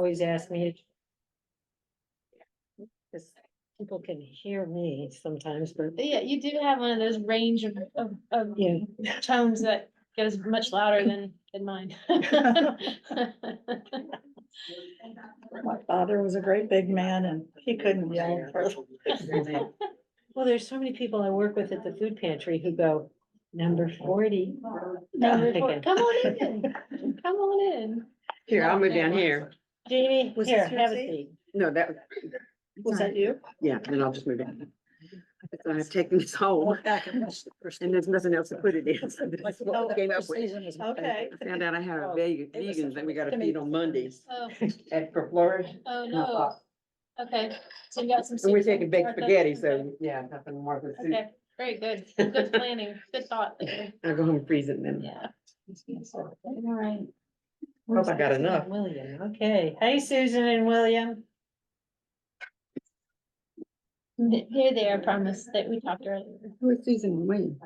always ask me. Because people can hear me sometimes, but But yeah, you do have one of those range of yeah. tones that goes much louder than mine. My father was a great big man and he couldn't yell for. Well, there's so many people I work with at the food pantry who go, number 40. Number four, Okay. come on in, come on in. Here, I'll move down here. Jamie, Was here, this your have a seat? seat. No, that, Was that you? yeah, then I'll just move in. So I've taken this home Look back and watch the first. and there's nothing else to put it in. So this is what I came up with. Okay. I found out I have Oh, vegans that we gotta feed on Mondays Oh, for Flourish. oh, no. Okay, so you got some. And we're soup taking baked Martha? spaghetti, so yeah, nothing more than soup. Okay, very good, good planning, good thought there, I'll go home and freeze it then. yeah. All right. Hope I got enough. William, okay. Hey, Susan and William. They're there, I promise, that we talked earlier. Who is Susan Wayne?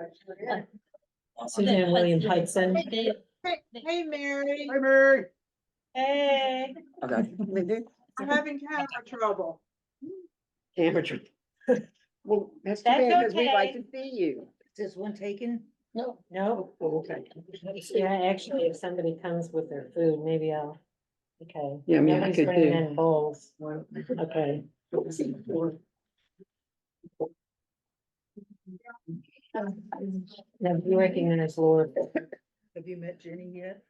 Susan and William Hudson. They- Hey, Mary, Hi, Mary. Hey. Okay. I'm having camera trouble. Amateur. Well, that's too That's bad, because we like okay. to see you. Is this one taken? No. No, Oh, okay. yeah, actually, if somebody comes with their food, maybe I'll, okay. Yeah, I mean, I Nobody's could bringing too. in bowls. Okay. Now, you recognize Laura. Have you met Jenny yet?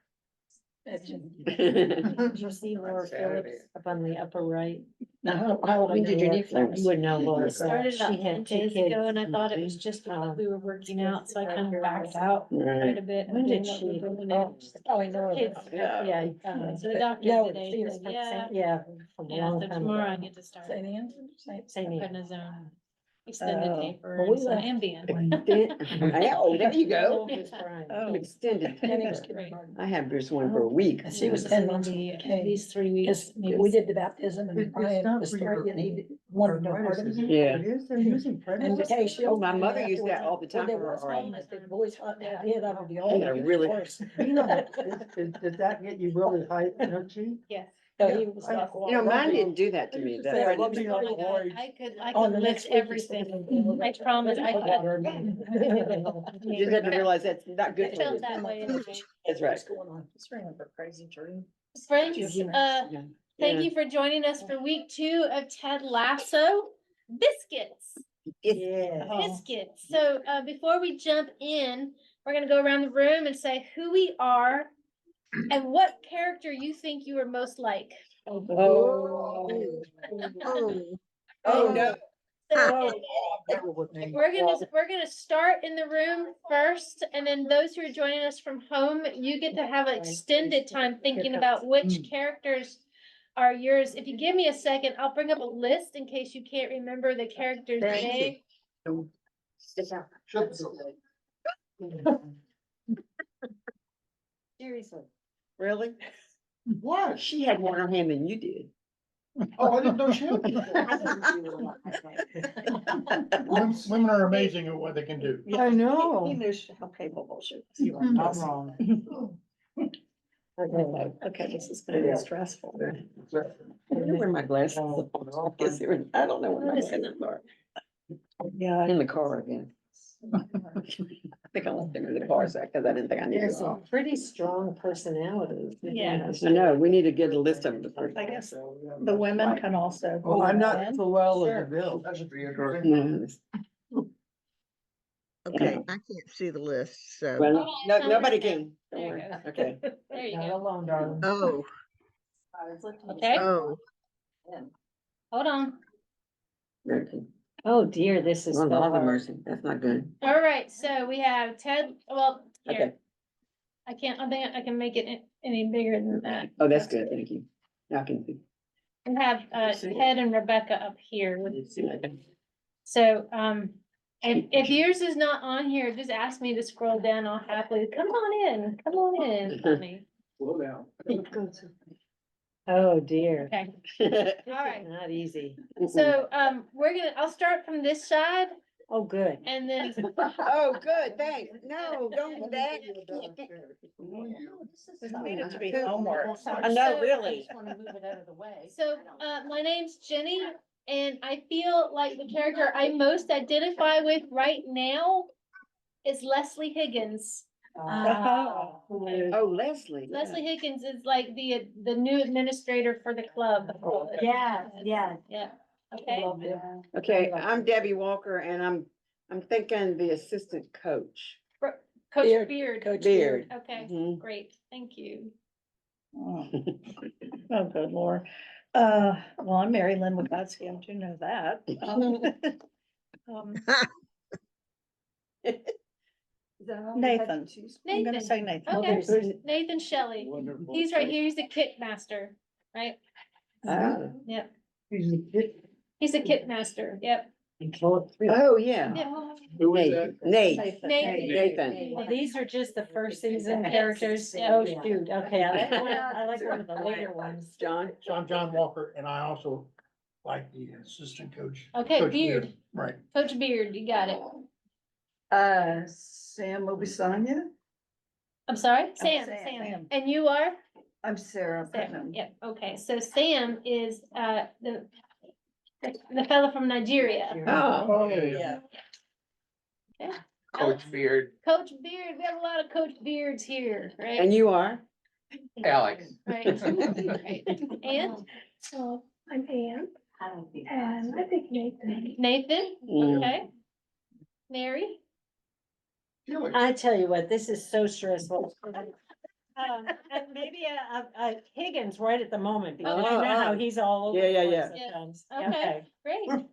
Did you see Laura Phillips up on the upper right? No, when did you leave? You wouldn't know Laura. It started She about had 10 two days kids. ago and I thought it was just because we were working out, so I kind of backed out quite Right. a bit. When did What she- we're doing Oh, now. I know. Kids. Yeah. So the doctor Yeah, today she was said, yeah, Yeah. From a yeah, long so time tomorrow I ago. get to start St. Anne's? Same here. prednisone, extended Oh, taper well, we and some left- Ambien. Oh, there you go. Just Brian. Oh. An extended. Annie was taper. kindergarten. I had this one for a week. And she was So 10 months maybe when we came. these 3 weeks, Because maybe. we did the baptism and It's Brian not was for your 3 and he wanted no part of it. Yeah. It is, they're using And Vacation. Oh, my mother used that all the time When they for was her home, RA. I said, boys, hot to get out of the. Yeah, really. You know, did that get you really high energy? Yes. No, he was like. You know, mine didn't do that to me. Yeah, That's well, what- me on the warriors. I On could the next lift week, everything. I promise I You just have to realize that's not good It for felt you. that way anyway. That's right. What's going on? It's ringing for crazy dream. Friends, Yeah. thank you for joining us for week 2 of Ted Lasso Biscuits. Yeah. Biscuits. So before we jump in, we're gonna go around the room and say who we are and what character you think you are most like. Oh. Oh, no. So We're we're gonna start in the room first, and then those who are joining us from home, you get to have an extended time thinking about which characters are yours. If you give me a second, I'll bring up a list in case you can't remember the character's name. Seriously. Really? What? She had more on her hand than you did. Oh, I didn't know she had. Women are amazing at what they can do. I know. He knew how capable she was. Not wrong. Okay, this is gonna be stressful. I wonder where my glasses are. I guess they were- I don't know where my glasses are. Yeah. In the car again. I think I left them in the car, so, because I didn't think I needed There's them. some pretty strong personalities. Yeah. I know, we need to get a list of them first. I guess the women can also. Well, I'm not Men. so well as Sure. a bill. That should be interesting. No, it's- Okay, I can't see the list, so, well, no, nobody can. Don't There you worry. go. Okay. There you Not go. alone, darling. oh, Okay, oh, hold on. Okay. Oh dear, this is. Well, so Lord have hard. mercy, that's not good. All right, so we have Ted, well, Okay. here. I think I can make it any bigger than that. Oh, that's good, thank you. Now I can see. We have Ted and Rebecca up here. Okay. So, if yours is not on here, just ask me to scroll down. I'll happily, come on in, honey. Slow down. Oh dear. Okay, all right. Not easy. So, I'll start from this side. Oh, good. And then, Oh, good, thanks. No, don't do that. This needed to be homework. I know, So- really. so, my name's Jenny, and I feel like the character I most identify with right now is Leslie Higgins. Oh, Leslie. Leslie Higgins is like the new administrator for the club. Yeah, yeah. Yeah, okay. Okay, I'm Debbie Walker and I'm thinking the assistant coach. Coach Beard. Beard. Okay, Mhm. great, thank you. Oh, Oh, good Lord. Well, I'm Mary Lynn Wagotsky. I do know that. Um, Nathan. I'm gonna Nathan. say Nathan. Okay, Nathan Shelley. He's right here, he's the kit master, right? Oh, Yep, He's a kid. he's a kit master, yep. oh, yeah. Yep. Who is that? Nate. Nathan. Nathan. Nathan. Well, these are just the first season Yes. characters. Oh, shoot. Okay, I like one of the later ones. John. So I'm John Walker and I also like the assistant coach. Okay, Coach Beard, Right. Coach Beard, you got it. Sam Obisanya. I'm sorry, Sam. Sam. And you are? I'm Sarah Sam, Putnam. yep, okay, so Sam is, the fellow from Nigeria. Oh, Oh, yeah. Coach Beard. Coach Beard, we have a lot of Coach Beards here, right? and you are? Alex. Right, right. And So I'm Ann, and I think Nathan. Nathan, Mm. okay. Mary, I tell you what, this is so stressful. And maybe Higgins right at the moment, because you know how he's all over. Yeah, the yeah, place yeah. at times. Okay.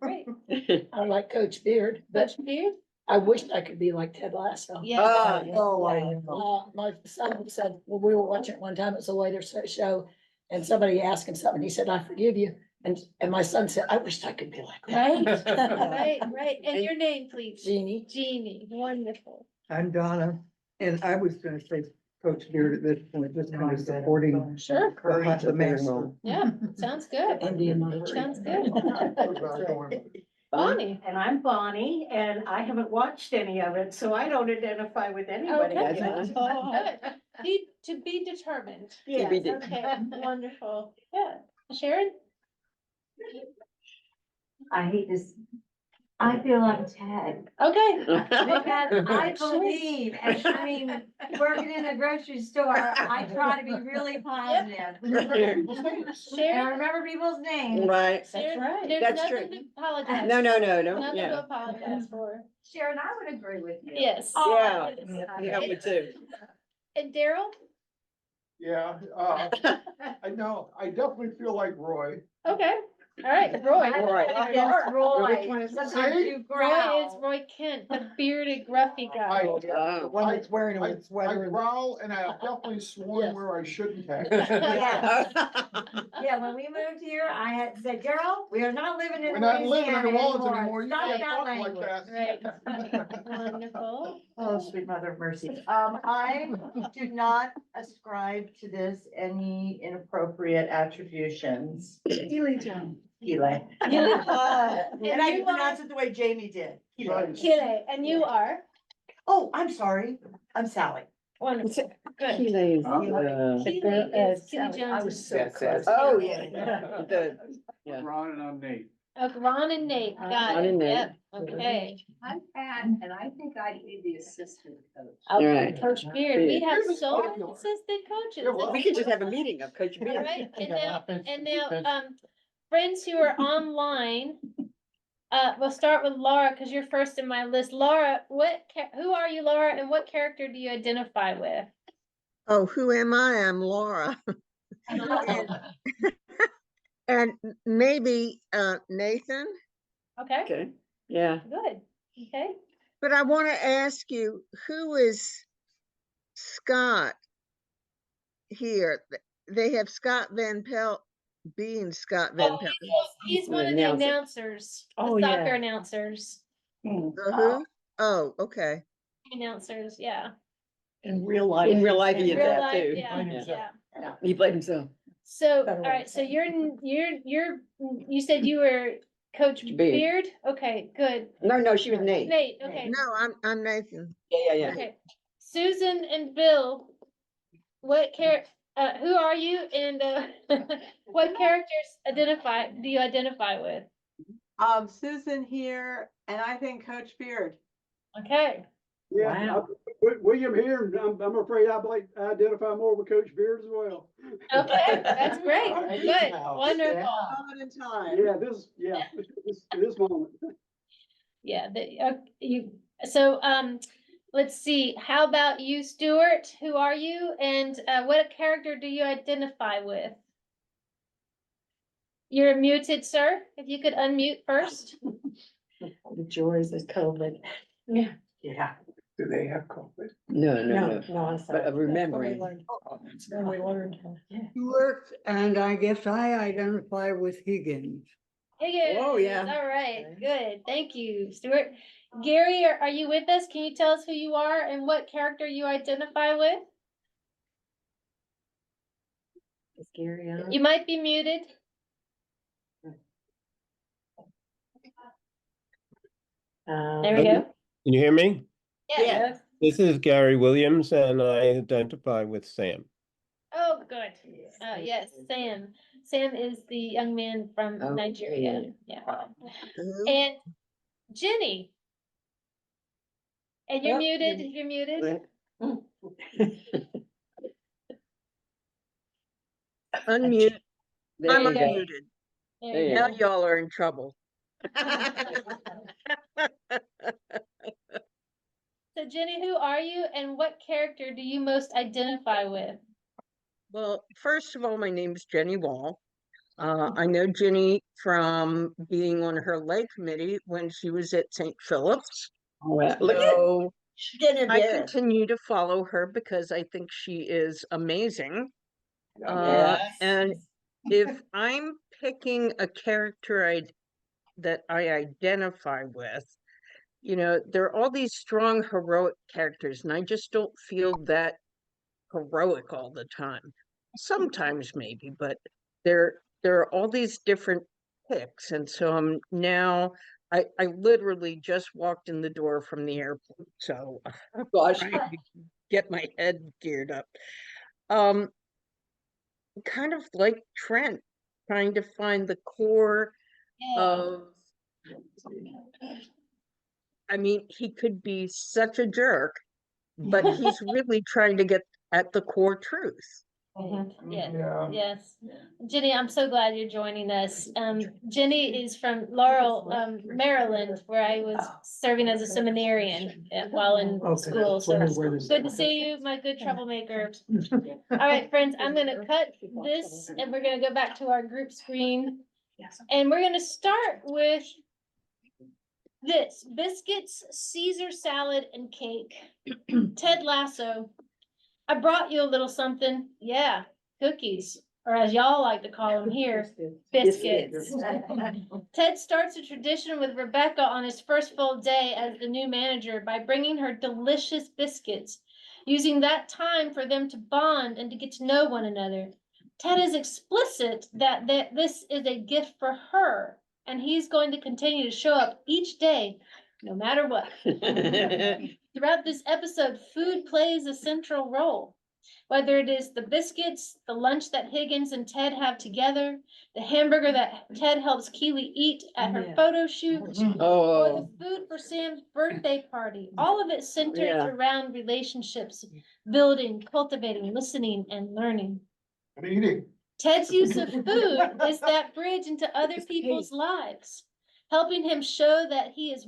great, great. I like Coach Beard, but Coach Beard, I wished I could be like Ted Lasso. yeah, Oh, my son said, well, we were watching it one time, it's a later show, and somebody asked him something, he said, I forgive you, and my son said, I wished I could be like that. right, right, and your name, please? Jeannie. Jeannie, wonderful. I'm Donna, and I was gonna say Coach Beard at this point, just kind of supporting Sure, the master. yeah, sounds good, Indian. sounds good. Bonnie, And I'm Bonnie, and I haven't watched any of it, so I don't identify with anybody. Okay. That's fine. good, to be determined. Yes. be de- Okay, wonderful, yeah. Sharon? I hate this. I feel I'm tagged. Okay. Because I believe, and I mean, working in a grocery store, I try to be really positive. And Sharon? remember people's names. Right. Sharon, There's That's nothing true. to apologize. No, Nothing to yeah. apologize for. Sharon, I would agree with you. Yes. Yeah. Yes. Yeah, me too. And Daryl? Yeah, I know, I definitely feel like Roy. Okay, all right, Roy. Roy. Yes, Roy. Which one is that? Sometimes you Roy is growl. Roy Kent, the bearded gruffy guy. The one that's wearing I a sweater. and- growl and I definitely sworn where I shouldn't have. Yeah, yeah, when we moved here, I had said, Daryl, we are not living in We're not living in Louisiana New Orleans anymore, anymore. you Stop can't that talk like language. that. Right. Wonderful. Oh, sweet mother of mercy. I do not ascribe to this any inappropriate attributions. Healy John. Kile. And And I you pronounce it the way Jamie did. Kile. Kile, and you are? Oh, I'm sorry. I'm Sally. Wonderful, good. Keely is, Keely is Keely I Jones. was so That's close. it. oh, yeah. The, yeah. Ron and I'm Nate. Ron and Nate, got Ron it, and Nate. yep, okay. Mm-hmm. I'm Pat, and I think I'd be the assistant coach. Okay, Right. Coach Beard, we have Beard. so many assistant coaches. Yeah, well, We could just have a meeting of Coach All Beard. right, and Yeah, now, offense, and now, defense. friends who are online, we'll start with Laura, because you're first in my list. Laura, who are you, Laura, and what character do you identify with? Oh, who am I? I'm Laura. And maybe Nathan, Okay, Okay, yeah. good, okay. but I want to ask you, who is Scott here? They have Scott Van Pelt being Scott Van Oh, Pelt. he's The one of the announcer. announcers, the Oh, yeah. soccer announcers, The who? Oh, okay. announcers, yeah. In real life. In real life, he In is real that life, too. yeah, Blame himself. yeah. He played himself. So, Better all right, so you said you were Coach Beard. Beard? Okay, good. No, she was Nate. Nate, okay, No, I'm Nathan. Yeah. okay. Susan and Bill, who are you and, what characters do you identify with? Susan here, and I think Coach Beard. Okay, Yeah, Wow. William here, and I'm afraid I might identify more with Coach Beard as well. okay, that's great, good, wonderful. Moment in time. This moment. Yeah, so, let's see, how about you, Stuart? Who are you and, what character do you identify with? You're muted, sir. If you could unmute first. The joys of COVID. Yeah. Yeah. Do they have COVID? No, I'm sorry. But of remembering. Then we learned. Stuart, and I guess I identify with Higgins. Higgins. Oh, yeah. All right, good. Thank you, Stuart. Gary, are you with us? Can you tell us who you are and what character you identify with? Is Gary on? You might be muted. There we go. Can you hear me? Yes. This is Gary Williams, and I identify with Sam. Oh, good. Yes, Sam. Sam is the young man from Oh, Nigeria. Yeah. Who? And Jenny. And you're Oh, muted. You're muted. Unmute. There I'm you go. unmuted. There There you you Now go. y'all are in trouble. So Jenny, who are you and what character do you most identify with? Well, first of all, my name is Jenny Wall. I know Jenny from being on her lay committee when she was at St. Philip's. Well, look at So Dinner I did. continue to follow her because I think she is amazing. Yes. And if I'm picking a character that I identify with, you know, there are all these strong heroic characters, and I just don't feel that heroic all the time. Sometimes maybe, but there are all these different picks, and so I'm now. I literally just walked in the door from the airport, so I'm gosh. trying to get my head geared up. Kind of like Trent, trying to find the core of. I mean, he could be such a jerk, but he's really trying to get at the core truth. Yes, Yeah. yes. Jenny, I'm so glad you're joining us. Jenny is from Laurel, Maryland, where I was serving as a seminarian while in school. So good to see you, my good troublemaker. All right, friends, I'm gonna cut this and we're gonna go back to our group screen. And we're gonna start with this: biscuits, Caesar salad, and cake. Ted Lasso. I brought you a little something. Yeah, cookies, or as y'all like to call them here, biscuits. Ted starts a tradition with Rebecca on his first full day as the new manager by bringing her delicious biscuits, using that time for them to bond and to get to know one another. Ted is explicit that this is a gift for her, and he's going to continue to show up each day, no matter what. Throughout this episode, food plays a central role. Whether it is the biscuits, the lunch that Higgins and Ted have together, the hamburger that Ted helps Keely eat at her photo shoot, or Oh, the food for Sam's birthday party, all of it centers Yeah. around relationships, building, cultivating, listening, and learning. And eating. Ted's use of food is that bridge into other people's lives, helping him show that he is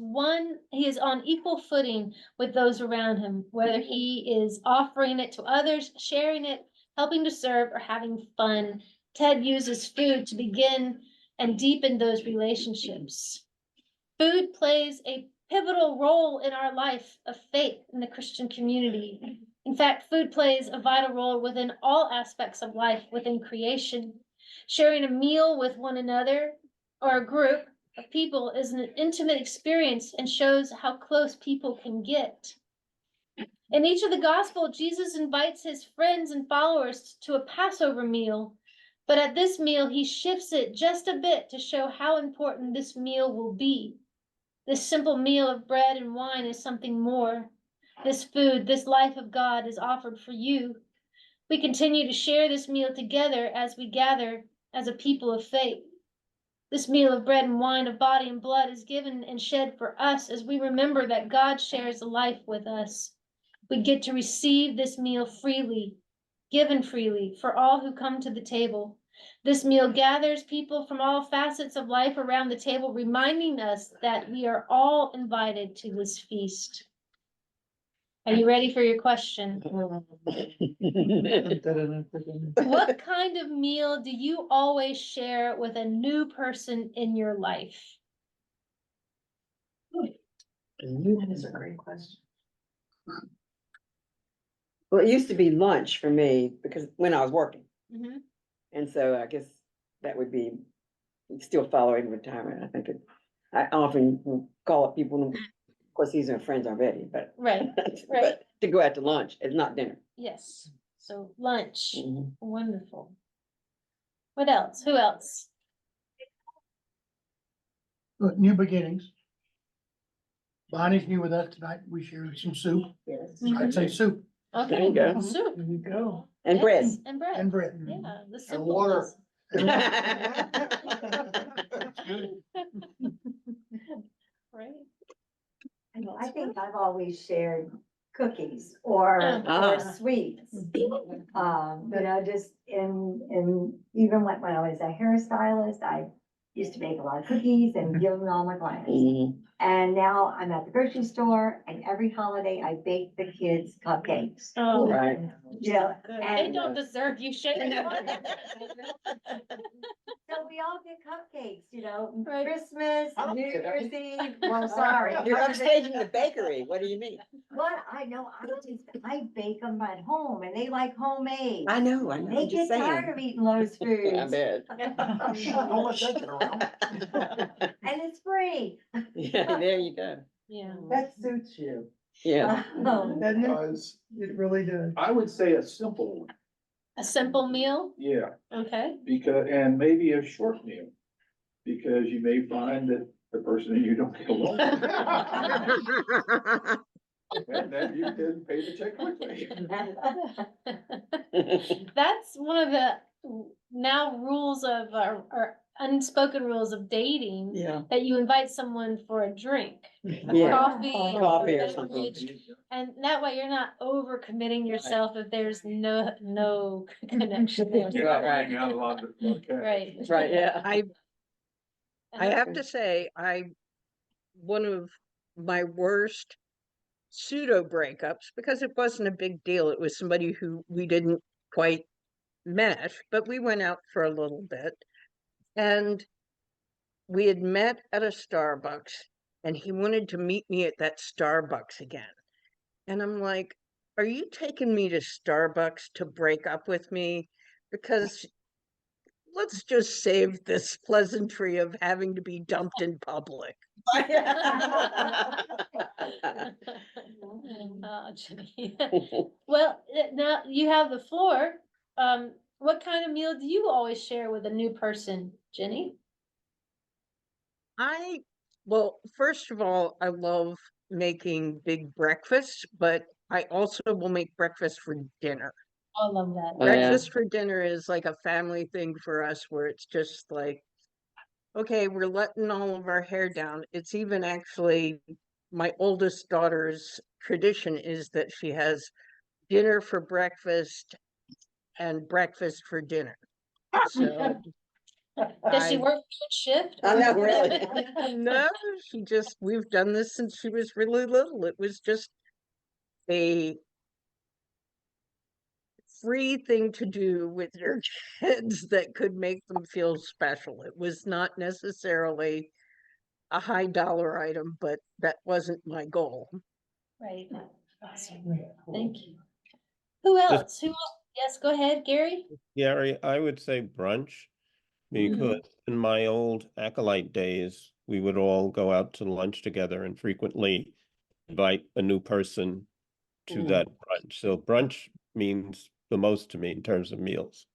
on equal footing with those around him, whether he is offering it to others, sharing it, helping to serve, or having fun. Ted uses food to begin and deepen those relationships. Food plays a pivotal role in our life of faith in the Christian community. In fact, food plays a vital role within all aspects of life within creation. Sharing a meal with one another or a group of people is an intimate experience and shows how close people can get. In each of the gospel, Jesus invites his friends and followers to a Passover meal But at this meal, he shifts it just a bit to show how important this meal will be. This simple meal of bread and wine is something more. This food, this life of God is offered for you. We continue to share this meal together as we gather as a people of faith. This meal of bread and wine of body and blood is given and shed for us as we remember that God shares life with us. We get to receive this meal freely, given freely for all who come to the table. This meal gathers people from all facets of life around the table, reminding us that we are all invited to this feast. Are you ready for your question? What kind of meal do you always share with a new person in your life? That is a great question. Well, it used to be lunch for me because when I was working. Mhm. And so I guess that would be still following retirement. I think I often will call up people, of course, these are friends already, but. Right, right. But to go out to lunch, it's not dinner. Yes, so lunch, Mhm. wonderful. What else? Who else? Look, new beginnings. Bonnie's new with us tonight. We shared some soup. Yes. I'd say soup Okay. There you go. Soup. There you go. And bread. Yes, and bread. And bread. Yeah, the And simple water. ones. Right. I think I've always shared cookies or Ah. sweets. Just in even when I was a hairstylist, I used to bake a lot of cookies and give them to all my clients. Mhm. And now I'm at the grocery store and every holiday I bake the kids cupcakes. Oh, Right. Yeah, they and don't deserve you sharing. so we all get cupcakes, Right. Christmas, I don't New get Year's Eve, well, sorry. You're upstaging the bakery. What do you mean? What, I know, I bake them at home and they like homemade. I know, They I'm just get tired saying. of eating those I foods. bet. Don't let that get around. And it's free. Yeah, there you go. Yeah. That suits you. Yeah. Oh, Doesn't it? Because It really does. I would say a simple one, A simple meal, yeah, okay? because, and maybe a short meal. Because you may find that the person that you don't get along with, and then you can pay the check quickly. That's one of the now rules of, or unspoken rules of dating, Yeah. that you invite someone for a drink, Yeah. coffee. Coffee or beverage, something. And that way you're not over committing yourself if there's no connection there. You're not Right. laying out a lot of, okay. Right. Right, yeah. I have to say, one of my worst pseudo breakups, because it wasn't a big deal. It was somebody who we didn't quite mesh, but we went out for a little bit. And we had met at a Starbucks and he wanted to meet me at that Starbucks again. And I'm like, are you taking me to Starbucks to break up with me? Because let's just save this pleasantry of having to be dumped in public. Oh, Jenny. Well, now you have the floor. What kind of meal do you always share with a new person, Jenny? Well, first of all, I love making big breakfasts, but I also will make breakfast for dinner. I love that. Oh, yeah. Breakfast for dinner is like a family thing for us where it's just like, okay, we're letting all of our hair down. It's even actually my oldest daughter's tradition is that she has dinner for breakfast and breakfast for dinner. So Does she I- work third shift? I know, really. no, we've done this since she was really little. It was just a free thing to do with your kids that could make them feel special. It was not necessarily a high dollar item, but that wasn't my goal. Right. Awesome. Thank you. Who else? Who else? Yes, go ahead, Gary. Gary, I would say brunch, because in my old acolyte days, we would all go out to lunch together and frequently invite a new person to that brunch. So brunch means the most to me in terms of meals.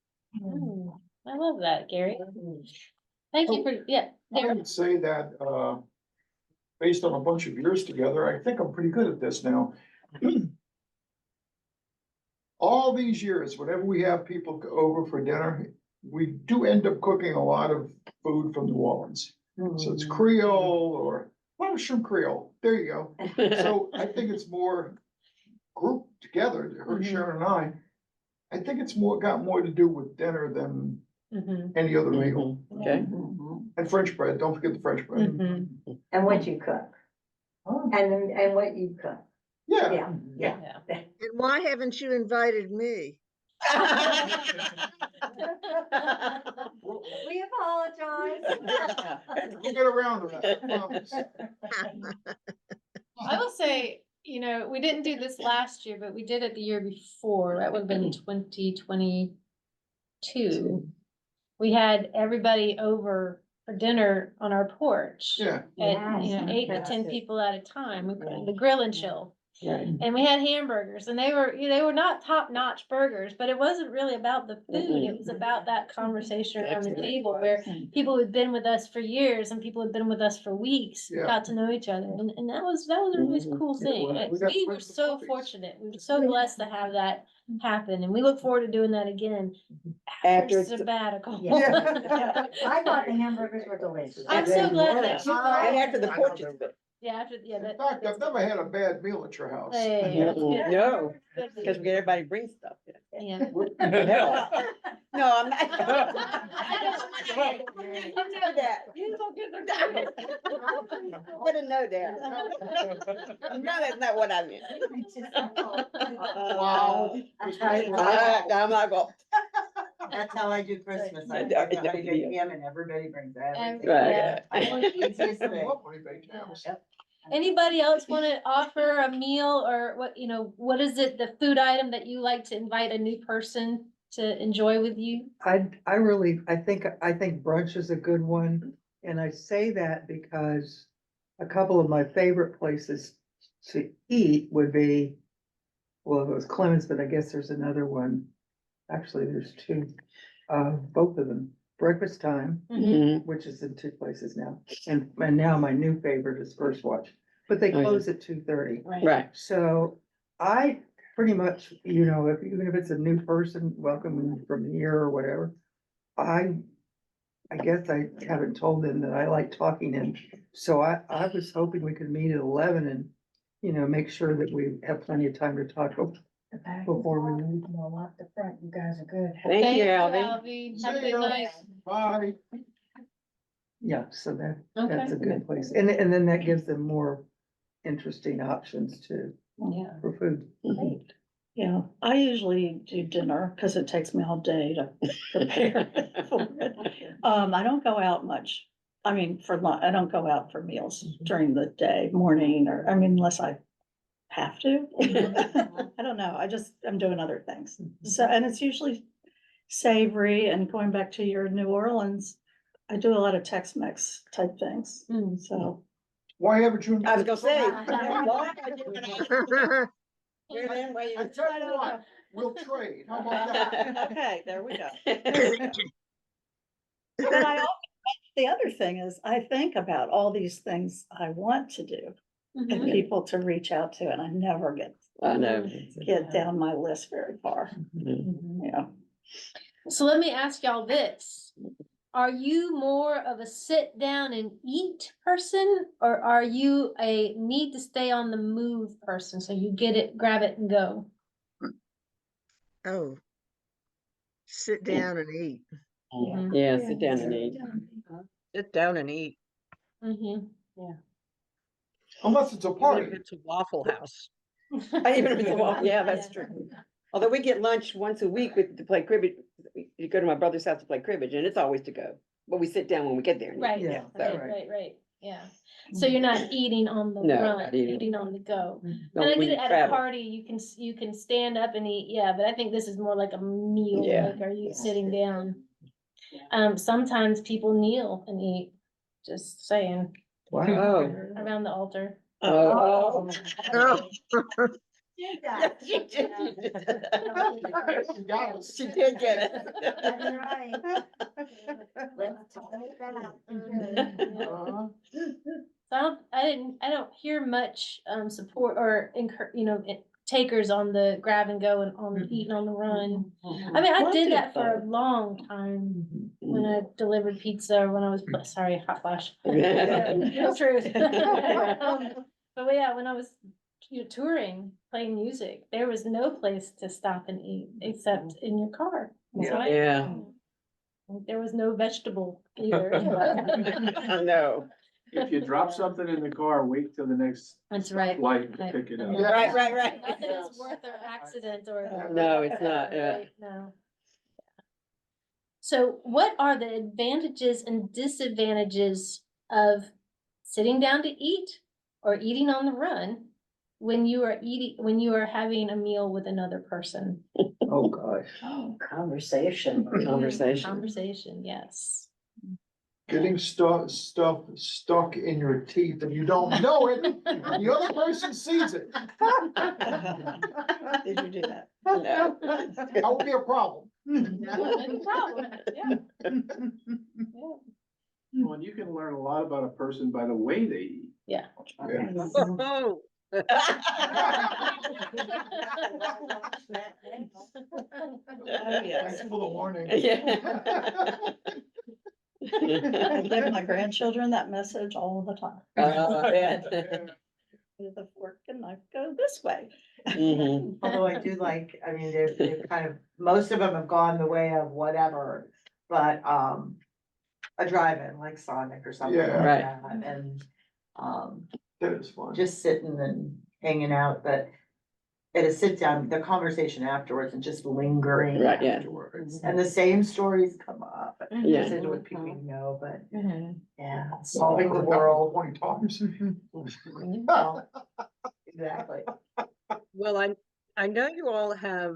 I love that, Gary. Thank you for, yeah. I Gary. would say that, based on a bunch of years together, I think I'm pretty good at this now. All these years, whenever we have people go over for dinner, we do end up cooking a lot of food from New Orleans. So it's Creole or, well, shrimp Creole, there you go. So I think it's more grouped together, her, Sharon and I think it's got more to do with dinner than any other meal. Okay. And French bread, don't forget the French bread. And what you cook. And what you cook. Yeah. Yeah. And why haven't you invited me? We apologize. We'll get around to that, I promise. I will say, you know, we didn't do this last year, but we did it the year before. That would have been 2022. We had everybody over for dinner on our porch. Yeah. At, you know, 8 to 10 people at a time. We put the grill and chill. And we had hamburgers, and they were not top-notch burgers, but it wasn't really about the food. It was about that conversation around the table where people who'd been with us for years and people who'd been with us for weeks Yeah. got to know each other, and that was a really cool thing. we got We were friends with so puppies. fortunate. We were so blessed to have that happen, and we look forward to doing that again After after it's- sabbatical. I thought the hamburgers were delicious. I'm so glad that you And were. after the porch is good. Yeah, In fact, I've never had a bad meal at your house. No, because we get everybody bring stuff. Yeah. Hell. No, I'm not. Wouldn't know that. No, that's not what I meant. Wow. I'm not going. That's how I do Christmas. I Yeah, pick up yeah. big ham and everybody brings everything. Right. I want the easiest I thing. love when he bakes hams. Anybody else want to offer a meal, or what, you know, what is it, the food item that you like to invite a new person to enjoy with you? I think brunch is a good one, and I say that because a couple of my favorite places to eat would be, well, it was Clemens, but I guess there's another one. Actually, there's two, both of them. Breakfast Time, which is in two places now, and now my new favorite is First Watch, but they Oh, yeah. close at 2:30. Right. So I pretty much, you know, even if it's a new person, welcome from here or whatever, I guess I haven't told them that I like talking, and so I was hoping we could meet at 11 and, you know, make sure that we have plenty of time to talk before we leave. Well, off the front, you guys are good. Thank you, Alvin. Alvy. Have a See good ya. night. Bye. Yeah, so Okay. that's a good place, and then that gives them more interesting options too, Yeah. for food. Yeah, I usually do dinner because it takes me all day to prepare for it. I don't go out much. I mean, I don't go out for meals during the day, morning, or, I mean, unless I have to. I don't know. I'm doing other things. So, and it's usually savory, and going back to your New Orleans, I do a lot of Tex-Mex type things, so. Why haven't you? I was gonna say. I tell you what, we'll trade. How about that? Okay, there we go. But the other thing is, I think about all these things I want to do and people to reach out to, and I never I know. get down my list very far. Yeah. So let me ask y'all this. Are you more of a sit down and eat person, or are you a need to stay on the move person? So you get it, grab it and go? Oh. Sit down and eat. Yeah, sit down and eat. Sit down and eat. Unless it's a Even party. if it's a Waffle House. Even if it's a walk, yeah, that's true. Although we get lunch once a week to play cribbage, you go to my brother's house to play cribbage, and it's always to go. But we sit down when we get there. and eat. Right, Yeah, right, yeah. So you're not eating on the No, run, not eating. eating on the go. No, And I when get it you at a travel. party, you can stand up and eat, yeah, but I think this is more like a meal, Yeah. like, are you sitting down? Sometimes people kneel and eat, just saying, Oh. around the altar. Oh. Oh. Yeah, she did. She got it. She did get it. That's right. Let's talk about that. So I don't hear much, support or takers on the grab and go and on eating on the run. I mean, I did that for a long time when I delivered pizza or when I was, sorry, hot flash. The truth. But yeah, when I was, touring, playing music, there was no place to stop and eat except in your car. So Yeah. there was no vegetable either. No. If you drop something in the car, wait till the next That's right. light to pick it up. Right. Nothing is worth an accident or. No, it's not, yeah. Right, no. So what are the advantages and disadvantages of sitting down to eat or eating on the run when you are having a meal with another person? Oh, gosh. Oh, conversation. Conversation, yes. Getting stuff stuck in your teeth and you don't know it, and the other person sees it. Did you do that? No. That would be a problem. No problem, yeah. Well, and you can learn a lot about a person by the way they eat. Yeah. Oh, Thanks for the warning. Yeah. I give my grandchildren that message all the time. Yeah. The fork and knife go this way. Mhm. Although I do like, I mean, they've kind of, most of them have gone the way of whatever, but, a drive-in like Sonic or something like Yeah. Right. that, and, That is fun. just sitting and hanging out, but at a sit down, the conversation afterwards and just lingering Right, yeah. afterwards. And the same stories come up, Yeah. just into what people you know, but Mhm. yeah, solving the world. 20 times. Well, exactly. well, I know you all have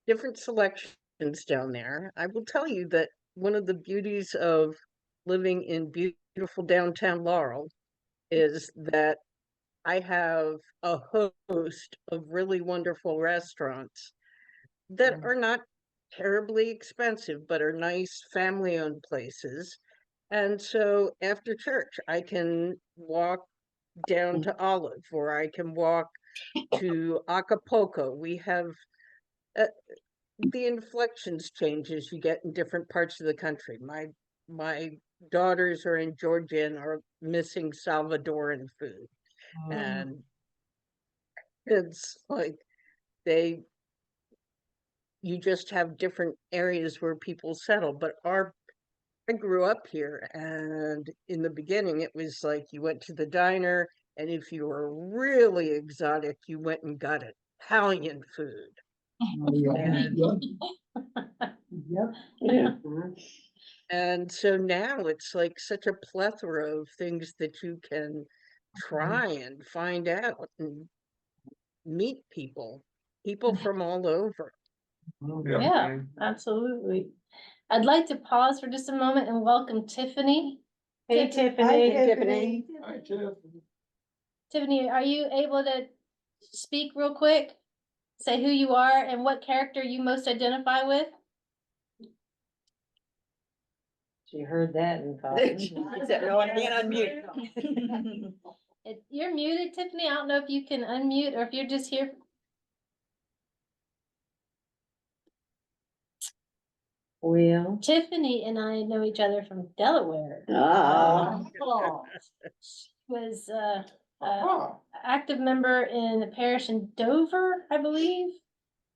different selections down there. I will tell you that one of the beauties of living in beautiful downtown Laurel is that I have a host of really wonderful restaurants that are not terribly expensive, but are nice family-owned places. And so after church, I can walk down to Olive, or I can walk to Acapulco. We have the inflections changes you get in different parts of the country. My daughters are in Georgia and are missing Salvadoran food. And it's like you just have different areas where people settle. But I grew up here, and in the beginning it was like you went to the diner, and if you were really exotic, you went and got Italian food. And Yep. Yeah. And so now it's like such a plethora of things that you can try and find out and meet people from all over. Yeah, absolutely. I'd like to pause for just a moment and welcome Tiffany. Hey, Hey, Tiffany. Tiffany. Hi, Tiff. Tiffany, are you able to speak real quick? Say who you are and what character you most identify with? She heard that and thought. She said, no, I can't unmute. You're muted, Tiffany. I don't know if you can unmute or if you're just here. Well, Tiffany and I know each other from Delaware. Ah. Was Ah, active member in the parish in Dover, I believe.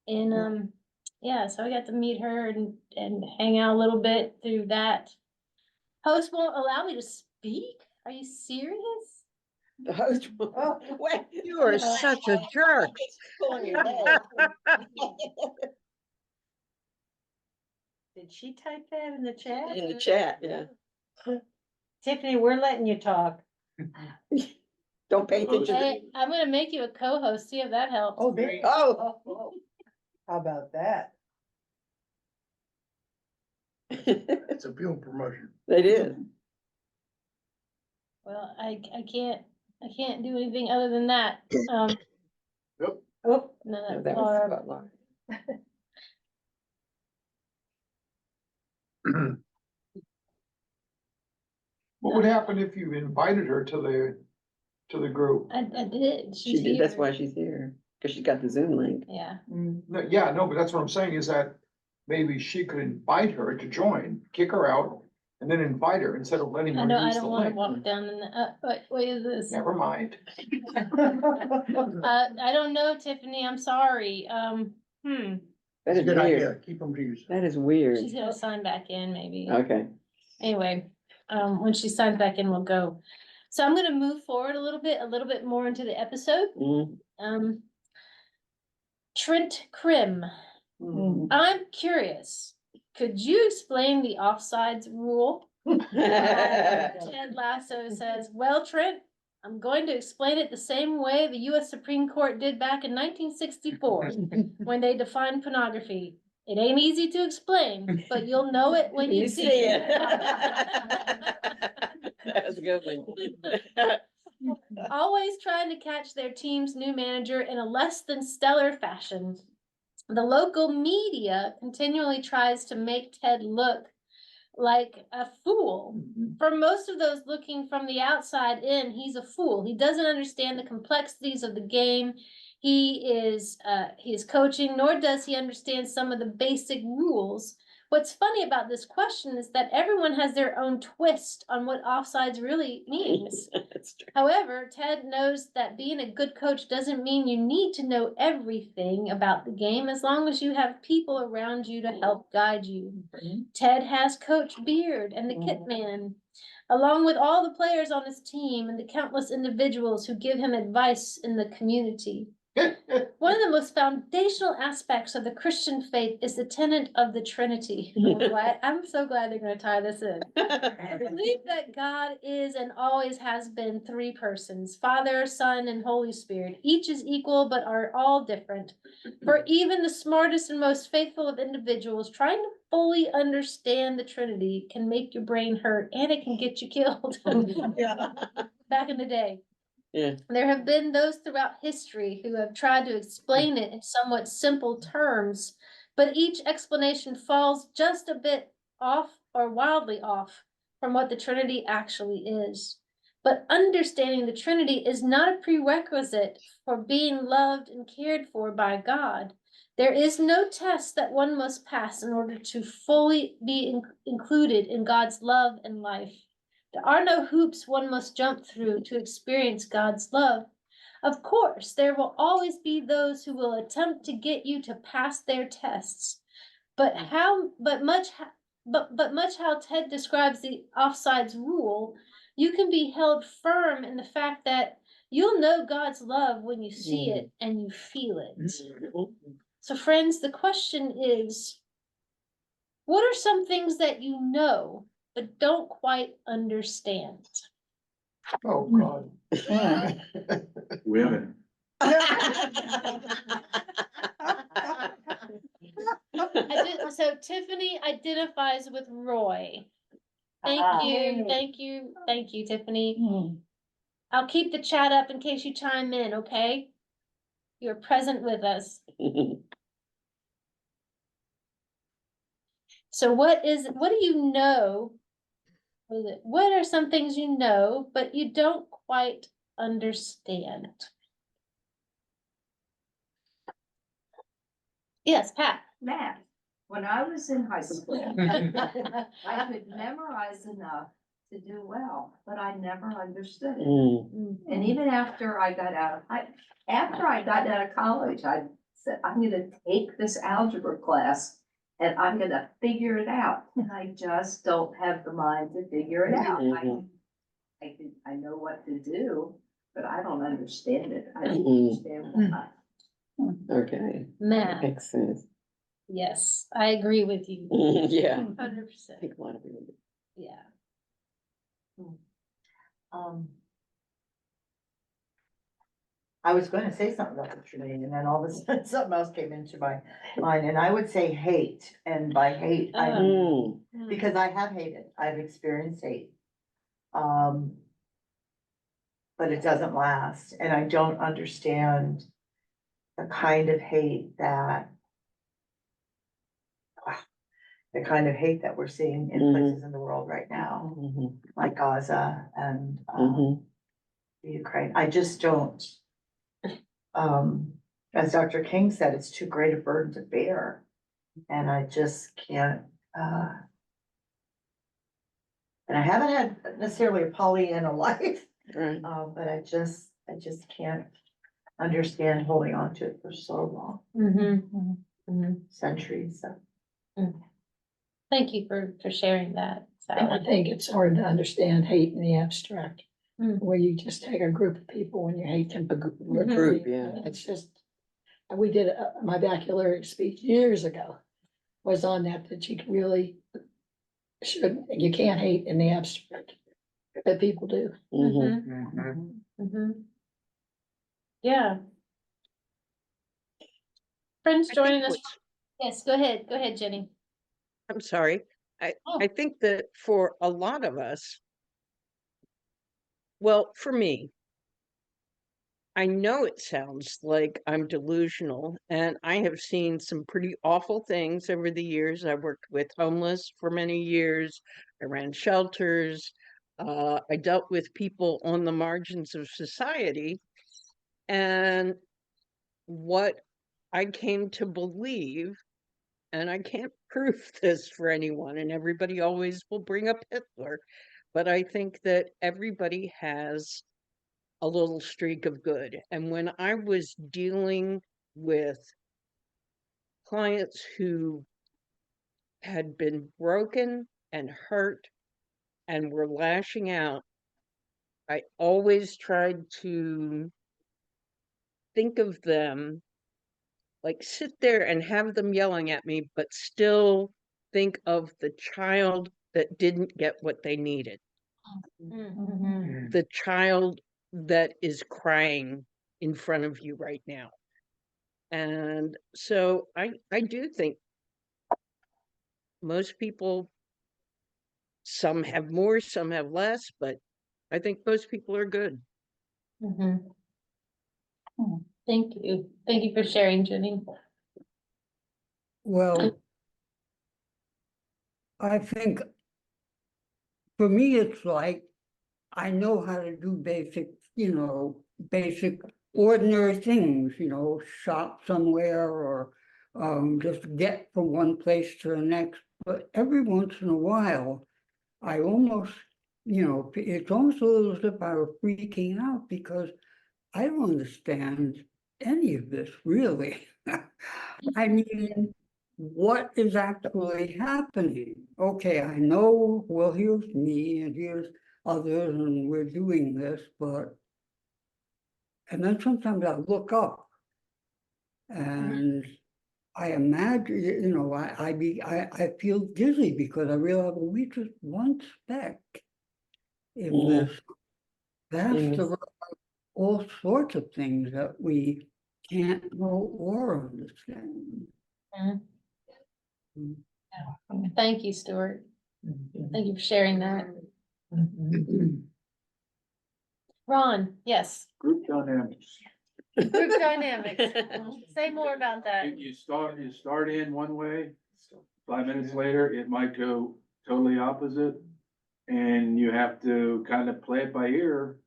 And yeah, so I got to meet her and hang out a little bit through that. Host won't allow me to speak? Are you serious? The host. Wait. You are such a jerk. Pulling your leg. did she type that in the chat? In the chat, yeah. Tiffany, we're letting you talk. Don't pay attention. Hey, I'm gonna make you a co-host, see if that helps. Oh, there, Oh. how about that? It's a field promotion. It is. Well, I can't do anything other than that. Oh, No, No, that's that was Laura. about Laura. What would happen if you invited her to the group? I did. She She's did, that's here. why she's here, because she got the Zoom link. Yeah. No, yeah, no, but that's what I'm saying is that maybe she could invite her to join, kick her out, and then invite her instead of letting I her know, I use the don't wanna link. walk down in the, what is this? Never mind. I don't know, Tiffany, I'm sorry. That That's a is good idea. weird. Keep them to yourself. That is weird. She's gonna sign back in, maybe. Okay. Anyway, when she signs back in, we'll go. So I'm gonna move forward a little bit more into the episode. Mhm. Trent Krim, I'm curious, could you explain the offsides rule? Ted Lasso says, well, Trent, I'm going to explain it the same way the US Supreme Court did back in 1964 when they defined pornography. It ain't easy to explain, but you'll know it when you see it. That's a good one. Always trying to catch their team's new manager in a less than stellar fashion. The local media continually tries to make Ted look like a fool. For most of those looking from the outside in, he's a fool. He doesn't understand the complexities of the game he is coaching, nor does he understand some of the basic rules. What's funny about this question is that everyone has their own twist on what offsides really means. That's true. However, Ted knows that being a good coach doesn't mean you need to know everything about the game as long as you have people around you to help guide you. Ted has Coach Beard and the Kit Man, along with all the players on his team and the countless individuals who give him advice in the community. One of the most foundational aspects of the Christian faith is the tenet of the Trinity. I'm so glad they're going to tie this in. I believe that God is and always has been three persons, Father, Son, and Holy Spirit. Each is equal, but are all different. For even the smartest and most faithful of individuals, trying to fully understand the Trinity can make your brain hurt and it can get you killed. Back in the day. Yeah. There have been those throughout history who have tried to explain it in somewhat simple terms, but each explanation falls just a bit off or wildly off from what the Trinity actually is. But understanding the Trinity is not a prerequisite for being loved and cared for by God. There is no test that one must pass in order to fully be included in God's love and life. There are no hoops one must jump through to experience God's love. Of course, there will always be those who will attempt to get you to pass their tests. But much how Ted describes the offsides rule, you can be held firm in the fact that you'll know God's love when you see it and you feel it. So friends, the question is, what are some things that you know but don't quite understand? Oh, God. Women. So Tiffany identifies with Roy. Thank you, Tiffany. I'll keep the chat up in case you chime in, okay? You're present with us. So what do you know? What are some things you know, but you don't quite understand? Yes, Pat. Math. When I was in high school, I could memorize enough to do well, but I never understood it. And even after I got out of college, I said, I'm gonna take this algebra class and I'm gonna figure it out. And I just don't have the mind to figure it out. I know what to do, but I don't understand it. I don't understand why. Okay. Math. Makes sense. Yes, I agree with you. Yeah. 100%. I think a lot of people do. Yeah. I was gonna say something about the Trinity, and then all of a sudden something else came into my mind, and I would say hate, and by hate, I mean, because I have hated, I've experienced hate. But it doesn't last, and I don't understand the kind of hate that we're seeing in places in the world right now, like Gaza and the Ukraine. I just don't, as Dr. King said, it's too great a burden to bear. And I just can't, and I haven't had necessarily a Pollyanna life, Right. but I just can't understand holding on to it for so long, centuries, so. Thank you for sharing that, And I Sally. think it's hard to understand hate in the abstract, where you just take a group of people and you hate them. Group, yeah. It's just, we did my baccalaureate speech years ago, was on that you really you can't hate in the abstract, but people do. Yeah. Friends I think joining us. what's- Yes, go ahead, Jenny. I'm sorry. Oh. I think that for a lot of us, well, for me, I know it sounds like I'm delusional, and I have seen some pretty awful things over the years. I worked with homeless for many years. I ran shelters. I dealt with people on the margins of society. And what I came to believe, and I can't prove this for anyone, and everybody always will bring up Hitler, but I think that everybody has a little streak of good. And when I was dealing with clients who had been broken and hurt and were lashing out, I always tried to think of them, like sit there and have them yelling at me, but still think of the child that didn't get what they needed. The child that is crying in front of you right now. And so I do think most people, some have more, some have less, but I think most people are good. Thank you. Thank you for sharing, Jenny. Well, I think for me, it's like I know how to do basic ordinary things, shop somewhere or just get from one place to the next. But every once in a while, I almost, it's almost a little as if I were freaking out because I don't understand any of this really. I mean, what is actually happening? Okay, I know, well, here's me and here's others and we're doing this, and then sometimes I look up and I imagine, I feel dizzy because I realize, well, we just one speck in this vast array of all sorts of things that we can't know or understand. Thank you, Stuart. Thank you for sharing that. Ron, yes. Group dynamics. Group dynamics. Say more about that. You start in one way, 5 minutes later, it might go totally opposite. And you have to kind of play it by ear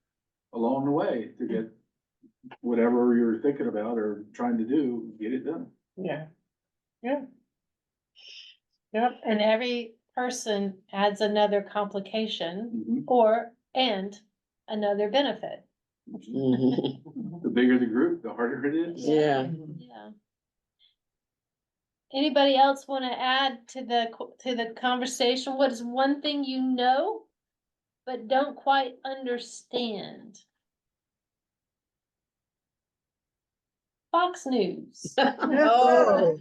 along the way to get whatever you're thinking about or trying to do, get it done. Yeah. Yep, And every person adds another complication and another benefit. The bigger the group, the harder it is. Yeah. Anybody else want to add to the conversation? What is one thing you know, but don't quite understand? Fox News. Oh.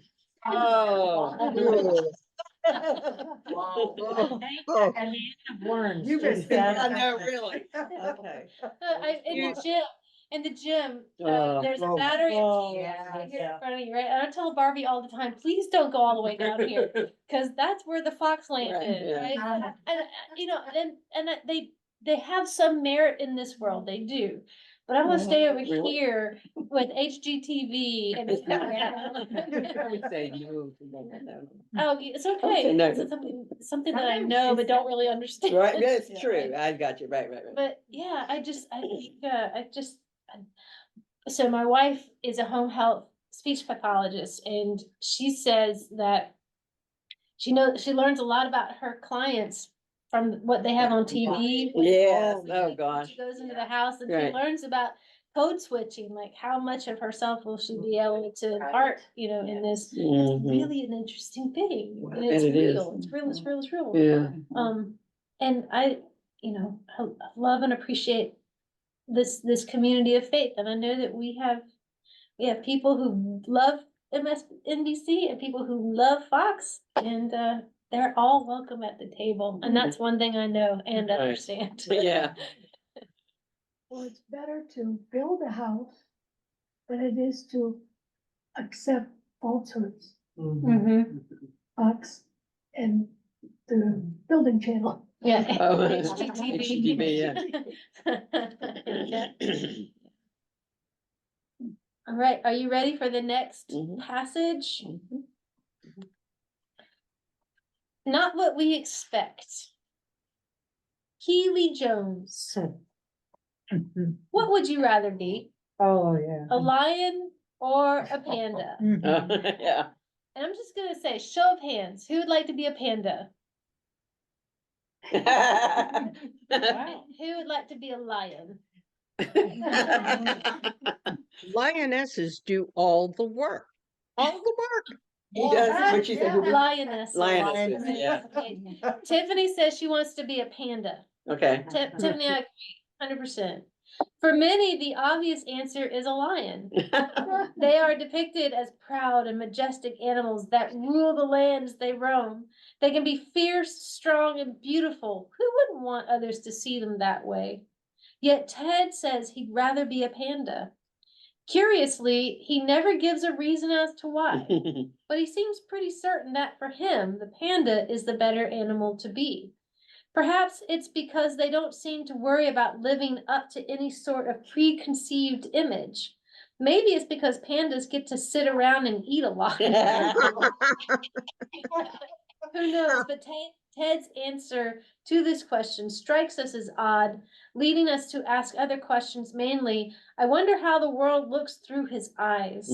Worms. You've just been, that. I know, really. Okay. In the gym, Oh. there's a battery Oh, here yeah. in front of you, right? And I tell Barbie all the time, please don't go all the way down here, because that's where the fox land Right, is, yeah. right? And they have some merit in this world, they do. but I wanna stay over Really? here with HGTV and. I would say no. Oh, it's Okay, okay. no. It's something that I know but don't really understand. Right, that's Yeah, true. right. I got you. Right. But yeah, I so my wife is a home health speech pathologist, and she says that she learns a lot about her clients from what they have on TV. Yes, oh gosh. She goes into the house and she Right. learns about code switching, like how much of herself will she be able to impart, in this. It's Mhm. really an interesting thing, and And it's it is. real, it's real, it's real, it's real. Yeah. And I love and appreciate this community of faith, and I know that we have people who love MSNBC and people who love Fox, and they're all welcome at the table, and that's one thing I know and Right. understand. Yeah. Well, it's better to build a house than it is to accept falsehoods, Mhm. Fox and the building channel. Yeah. Oh, HGTV. HGTV, Yeah. All right, are you ready for the next Mhm. passage? Not what we expect. Keely Jones. What would you rather be? Oh, yeah. A lion or a panda? Yeah. And I'm just gonna say, show of hands, who would like to be a panda? Wow. Who would like to be a lion? Lionesses do all the work. All the work. He does, what you said. Lioness. Lionesses, yeah. Okay. Tiffany says she wants to be a panda. Okay. Tiffany, I agree, 100%. For many, the obvious answer is a lion. They are depicted as proud and majestic animals that rule the lands they roam. They can be fierce, strong, and beautiful. Who wouldn't want others to see them that way? Yet Ted says he'd rather be a panda. Curiously, he never gives a reason as to why, but he seems pretty certain that for him, the panda is the better animal to be. Perhaps it's because they don't seem to worry about living up to any sort of preconceived image. Maybe it's because pandas get to sit around and eat a lot. Who knows? But Ted's answer to this question strikes us as odd, leading us to ask other questions, mainly, I wonder how the world looks through his eyes.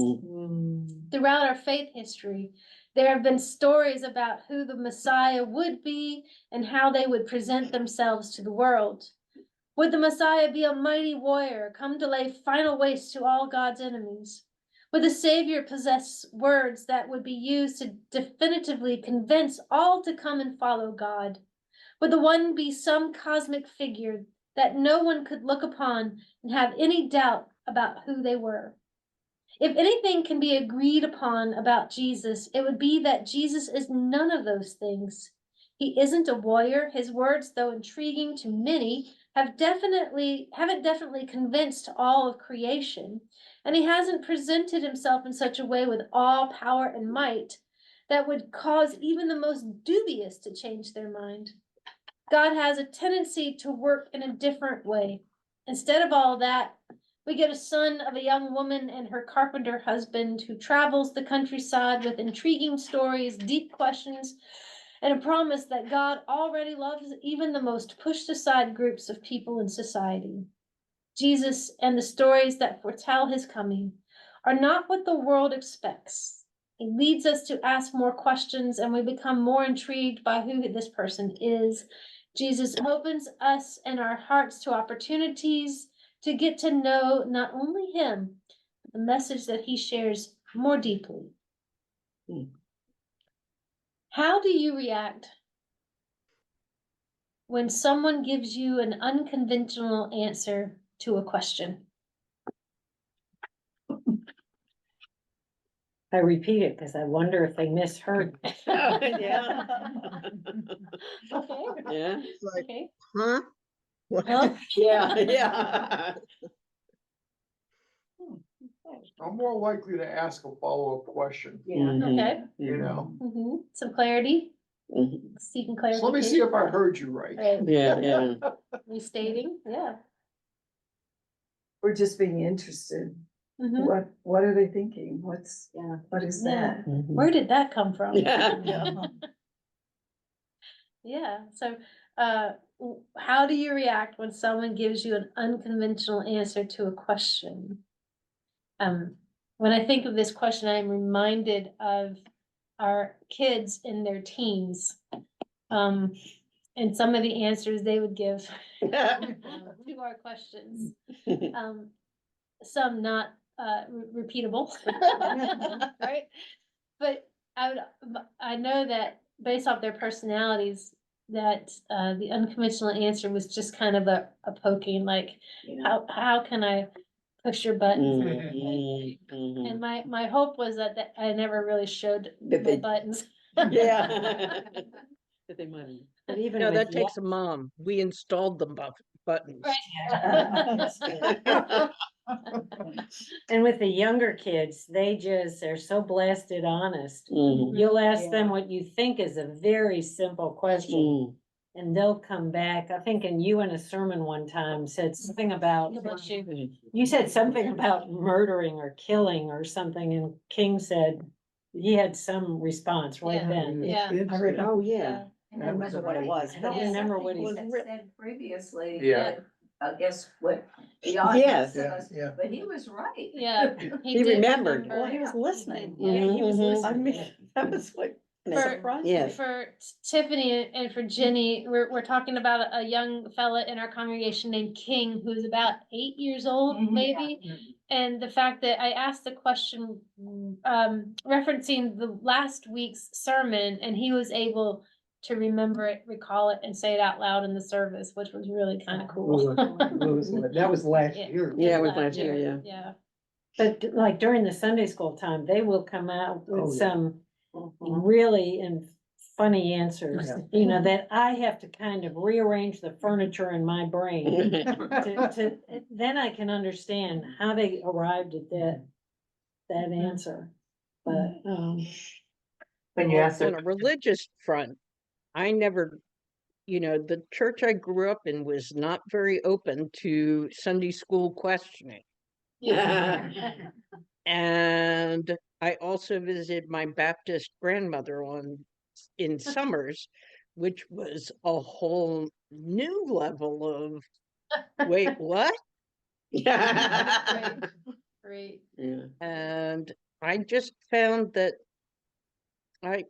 Throughout our faith history, there have been stories about who the Messiah would be and how they would present themselves to the world. Would the Messiah be a mighty warrior, come to lay final waste to all God's enemies? Would the Savior possess words that would be used to definitively convince all to come and follow God? Would the one be some cosmic figure that no one could look upon and have any doubt about who they were? If anything can be agreed upon about Jesus, it would be that Jesus is none of those things. He isn't a warrior. His words, though intriguing to many, haven't definitely convinced all of creation. And he hasn't presented himself in such a way with awe, power, and might that would cause even the most dubious to change their mind. God has a tendency to work in a different way. Instead of all that, we get a son of a young woman and her carpenter husband who travels the countryside with intriguing stories, deep questions, and a promise that God already loves even the most pushed aside groups of people in society. Jesus and the stories that foretell his coming are not what the world expects. He leads us to ask more questions, and we become more intrigued by who this person is. Jesus opens us and our hearts to opportunities to get to know not only him, but the message that he shares more deeply. How do you react when someone gives you an unconventional answer to a question? I repeat it because I wonder if they misheard. Yeah. Okay. Yeah. Okay. Huh? Well, Yeah. I'm more likely to ask a follow-up question, okay. you know? Some clarity, Mhm. seeking So clarification. let me see if I heard you right. Right. Yeah, yeah. Restating, yeah. Or just being interested. Mhm. What are they thinking? What is Yeah. that? Where did that come from? Yeah. Yeah, so, how do you react when someone gives you an unconventional answer to a question? When I think of this question, I'm reminded of our kids in their teens. And some of the answers they would give to our questions. Some not, repeatable, right? But I know that based off their personalities, that, the unconventional answer was just kind of a poking, like, how can I push your buttons? And my hope was that I never really showed That my they- buttons. Yeah. That they might. But even No, with that takes a mom. We installed the buttons. And with the younger kids, they're so blasted honest. Mhm. You'll ask them what you think is a very simple question. And they'll come back. I think, and you in a sermon one time said something about, you said something about murdering or killing or something, and King said he had some response right Yeah. then. Yeah. It's- I read, Oh, yeah. I don't remember what it was. I don't remember what he Something said. Said previously. Yeah. that, I guess what the Yes. audience Yeah, says, yeah. but he was right. Yeah. He did remembered. remember. Well, he was He listening. did, yeah. He was Mhm. listening. I mean, that was like For- surprising. Yes. For Tiffany and for Jenny, we're talking about a young fella in our congregation named King, who's about 8 years old, Mhm. maybe. And the fact that I asked the question, referencing the last week's sermon, and he was able to remember it, recall it, and say it out loud in the service, which was really kind of cool. That was last Yeah. year. Yeah, it was last year, yeah. Yeah. But like during the Sunday school time, they will come out Oh, with yeah. some really funny answers, you know, that I have to kind of rearrange the furniture in my brain. Then I can understand how they arrived at that answer. But, When you ask On a religious front, I never, the church I grew up in was not very open to Sunday school questioning. And I also visited my Baptist grandmother in summers, which was a whole new level of, wait, what? Great. Great. Yeah. And I just found that I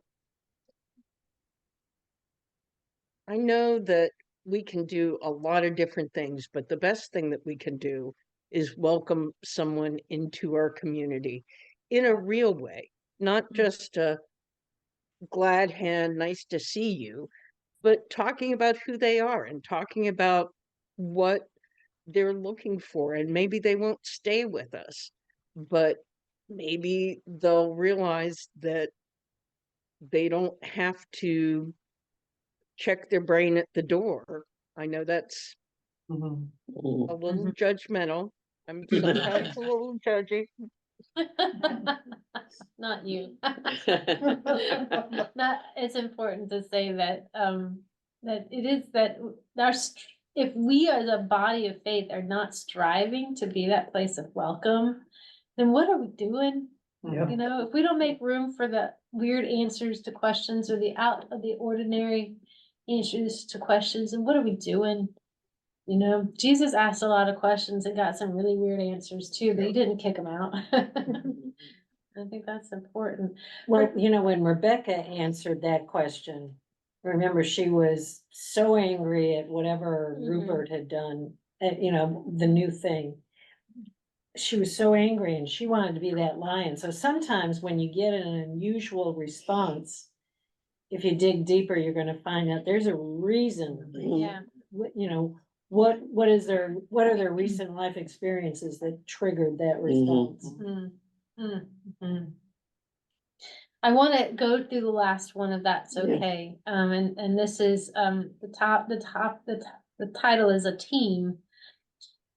know that we can do a lot of different things, but the best thing that we can do is welcome someone into our community in a real way, not just a glad hand, nice to see you, but talking about who they are and talking about what they're looking for. And maybe they won't stay with us, but maybe they'll realize that they don't have to check their brain at the door. I know that's a little judgmental. I'm sometimes a little judgy. Not you. It's important to say that, that it is that if we as a body of faith are not striving to be that place of welcome, then what are we doing? Yeah. You know, if we don't make room for the weird answers to questions or the out of the ordinary answers to questions, then what are we doing? You know, Jesus asked a lot of questions and got some really weird answers too, but he didn't kick them out. I think that's important. well, you know, when Rebecca answered that question, remember, she was so angry at whatever Rupert had done, you know, the new thing. She was so angry and she wanted to be that lion. So sometimes when you get an unusual response, if you dig deeper, you're gonna find out there's a reason. Yeah. You know, what are their recent life experiences that triggered that response? I want to go through the last one if that's okay. And this is, the title is A Team.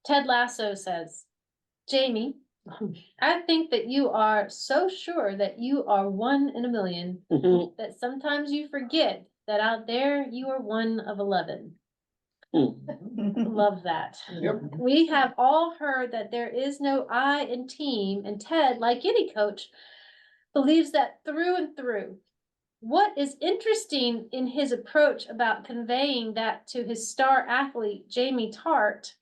Ted Lasso says, Jamie, I think that you are so sure that you are 1 in a million that sometimes you forget that out there you are one of 11. Love that. Yep. We have all heard that there is no I in team, and Ted, like any coach, believes that through and through. What is interesting in his approach about conveying that to his star athlete, Jamie Tart,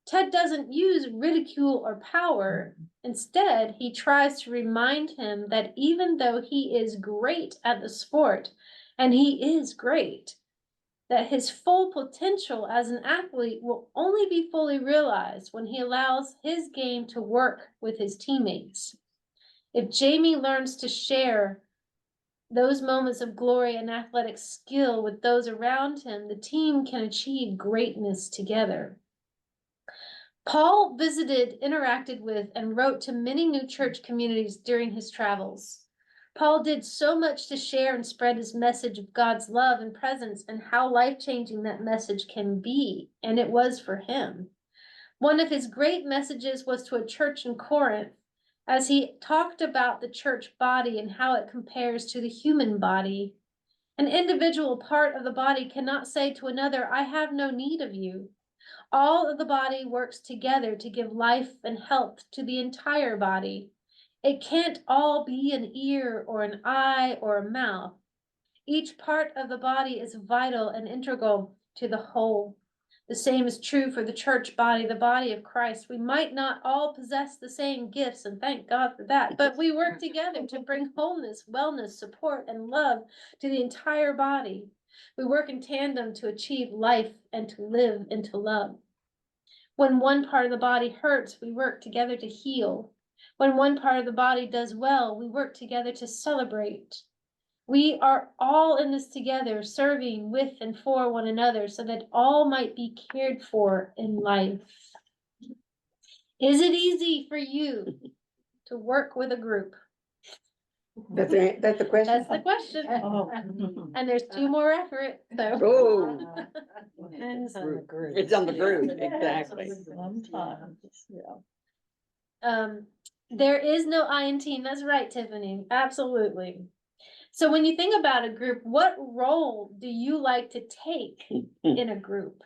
Ted doesn't use ridicule or power. Instead, he tries to remind him that even though he is great at the sport, and he is great, that his full potential as an athlete will only be fully realized when he allows his game to work with his teammates. If Jamie learns to share those moments of glory and athletic skill with those around him, the team can achieve greatness together. Paul visited, interacted with, and wrote to many new church communities during his travels. Paul did so much to share and spread his message of God's love and presence and how life-changing that message can be, and it was for him. One of his great messages was to a church in Corinth, as he talked about the church body and how it compares to the human body. An individual part of the body cannot say to another, I have no need of you. All of the body works together to give life and health to the entire body. It can't all be an ear or an eye or a mouth. Each part of the body is vital and integral to the whole. The same is true for the church body, the body of Christ. We might not all possess the same gifts, and thank God for that, but we work together to bring wholeness, wellness, support, and love to the entire body. We work in tandem to achieve life and to live and to love. When one part of the body hurts, we work together to heal. When one part of the body does well, we work together to celebrate. We are all in this together, serving with and for one another so that all might be cared for in life. Is it easy for you to work with a group? That's the question? That's the question. And there's two more after it, so. Oh. Depends on the group. It's on the group, exactly. Sometimes, yeah. There is no I in team. That's right, Tiffany. Absolutely. So when you think about a group, what role do you like to take in a group?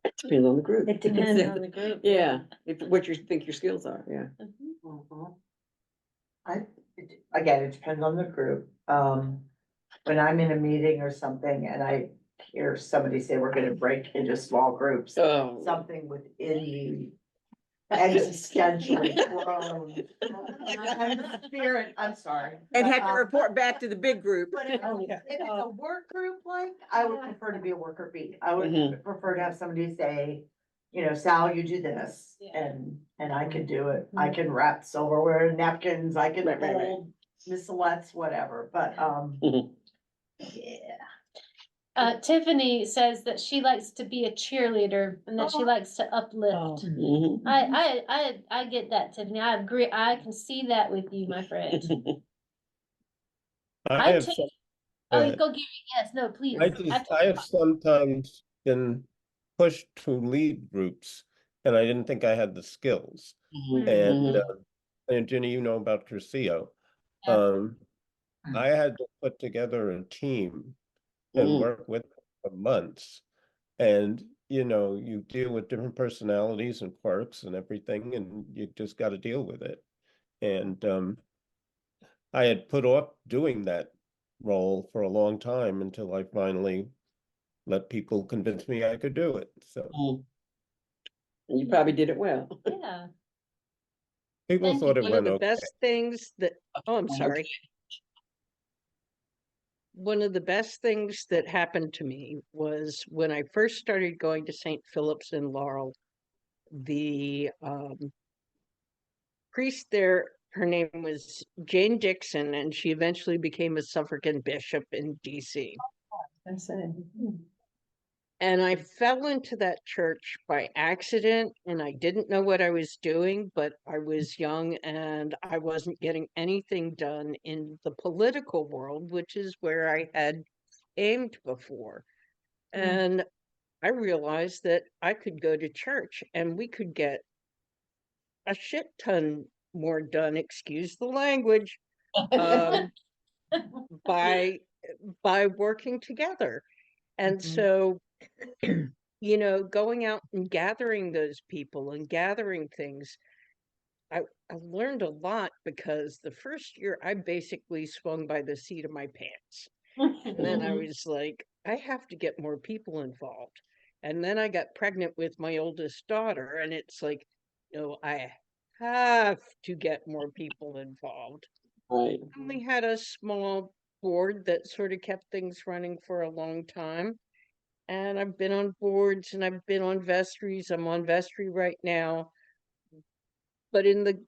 It depends on the group. It depends on the group. Yeah, what you think your skills are, yeah. Again, it depends on the group. When I'm in a meeting or something and I hear somebody say we're gonna break into small groups, Oh. something within me existentially groans. I'm spirit, I'm sorry. And But, have to report back to the big group. But if it's a work group, like, I would prefer to be a worker bee. I would Mhm. prefer to have somebody say, you know, Sal, you do this, and I can do it. I can wrap silverware and napkins, I can Right. hold missalettes, whatever, but, Mhm. yeah. Tiffany says that she likes to be a cheerleader and that she likes to uplift. Mhm. I get that, Tiffany. I agree. I can see that with you, my friend. I have take- some, Oh, ahead. go Gary. Yes, no, please. I have sometimes been pushed to lead groups, and I didn't think I had the skills. And Jenny, you know about Curcio. I had to put together a team and work with them for months. And, you know, you deal with different personalities and quirks and everything, and you just got to deal with it. And I had put off doing that role for a long time until I finally let people convince me I could do it. So And you probably did it well. Yeah. people thought it One of went the okay. best things that, oh, I'm sorry. One of the best things that happened to me was when I first started going to St. Philip's in Laurel, the priest there, her name was Jane Dixon, and she eventually became a suffragan bishop in DC. And I fell into that church by accident, and I didn't know what I was doing, but I was young and I wasn't getting anything done in the political world, which is where I had aimed before. And I realized that I could go to church and we could get a shit ton more done, excuse the language, by working together. And so, going out and gathering those people and gathering things, I learned a lot because the first year I basically swung by the seat of my pants. And then I was like, I have to get more people involved. And then I got pregnant with my oldest daughter, and it's like, no, I have to get more people involved. Right. And we had a small board that sort of kept things running for a long time. And I've been on boards and I've been on vestries. I'm on vestry right now. But in the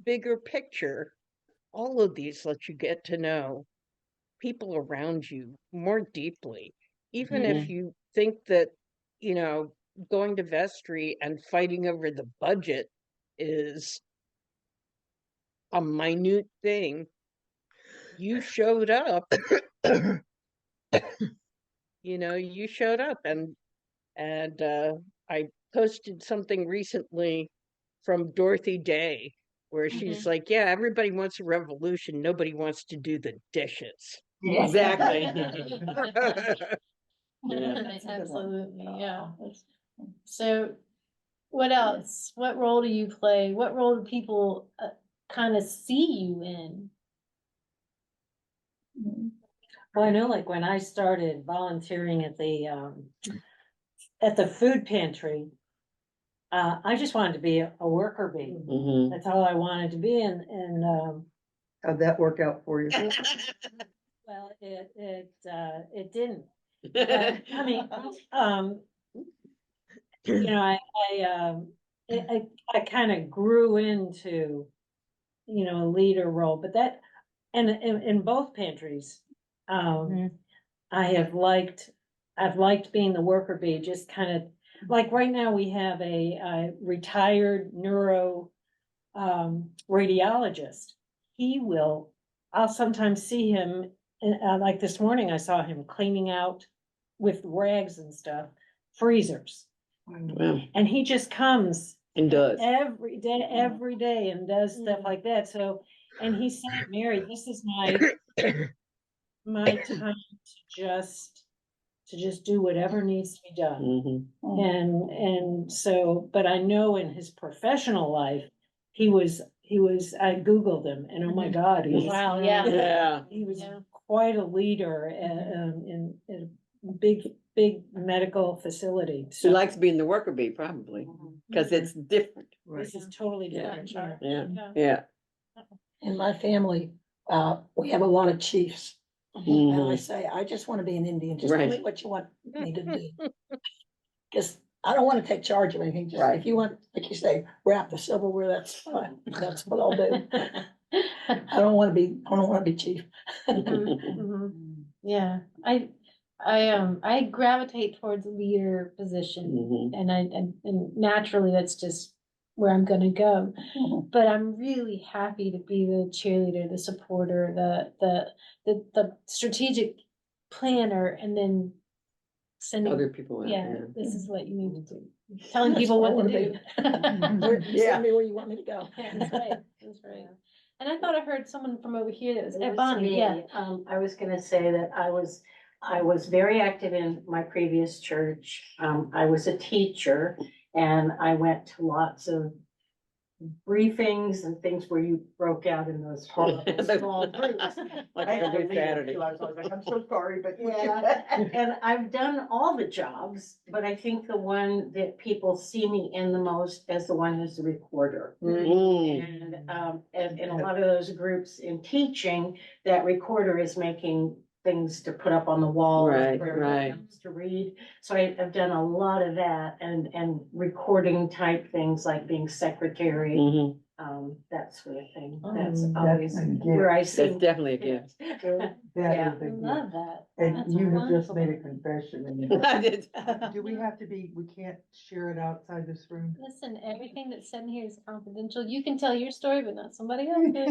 bigger picture, all of these let you get to know people around you more deeply. Even if you think that, going to vestry and fighting over the budget is a minute thing, you showed up. You showed up, and I posted something recently from Dorothy Day where she's like, yeah, everybody wants a revolution, nobody wants to do the dishes. Exactly. Absolutely, yeah. So what else? What role do you play? What role do people kind of see you in? Well, I know, like when I started volunteering at the food pantry, I just wanted to be a worker bee. That's all I wanted to be, and How'd that work out for you? well, it didn't. But, I mean, I kind of grew into, a leader role, but that, and in both pantries, I've liked being the worker bee, just kind of, like right now we have a retired neuro radiologist. I'll sometimes see him, like this morning, I saw him cleaning out with rags and stuff, freezers. Wow. And he just comes And does. every day and does stuff like that. So, and he said, Mary, this is my time to just do whatever needs to be done. And so, but I know in his professional life, I Googled him, and oh my God, he was quite a leader in a big medical facility. She likes being the worker bee, probably, because it's different. This is totally different. Yeah. In my family, we have a lot of chiefs. And I say, I just want to be an Indian, just tell me what you want me to do. Because I don't want to take charge of anything, just if you want, like you say, wrap the silverware, that's fine, that's what I'll do. I don't want to be chief. Yeah, I gravitate towards a leader position, and naturally that's just where I'm gonna go. But I'm really happy to be the cheerleader, the supporter, the strategic planner, and then sending other people out. This is what you need to do. Telling people what to do. Send me where you want me to go. That's right. And I thought I heard someone from over here that was That's Bonnie. me. Yeah. I was gonna say that I was very active in my previous church. I was a teacher, and I went to lots of briefings and things where you broke out in those horrible small groups. Like I had to every leave Saturday. too. I was always like, I'm so sorry, but yeah. And I've done all the jobs, but I think the one that people see me in the most is the one who's the recorder. And in a lot of those groups in teaching, that recorder is making things to put up on the wall. Right, for everybody else to read. So I've done a lot of that, and recording type things like being secretary, that sort of thing. That's always where I see. That's definitely a gift. Yeah. I love that. And That's you have just wonderful. made a confession. I did. Do we have to be, we can't share it outside this room? Listen, everything that's said in here is confidential. You can tell your story, but not somebody else's. But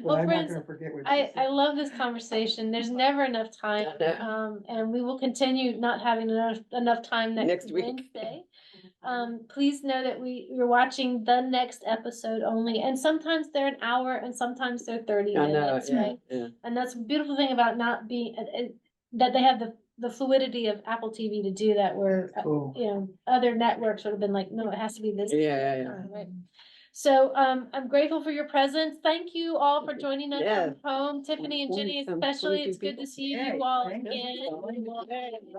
Well, I'm not friends, gonna forget what you I said. love this conversation. There's never enough time. And we will continue not having enough time next week. Wednesday. Please know that you're watching the next episode only, and sometimes they're an hour and sometimes they're 30 I know, minutes, right? yeah. And that's the beautiful thing about not being, that they have the fluidity of Apple TV to do that, where, Cool. you know, other networks would have been like, no, it has to be this. Yeah. Right. So, I'm grateful for your presence. Thank you all for joining us Yes. from home, Tiffany and Jenny 20 some especially. 22 It's good to people. see Yay, you all thank you. again.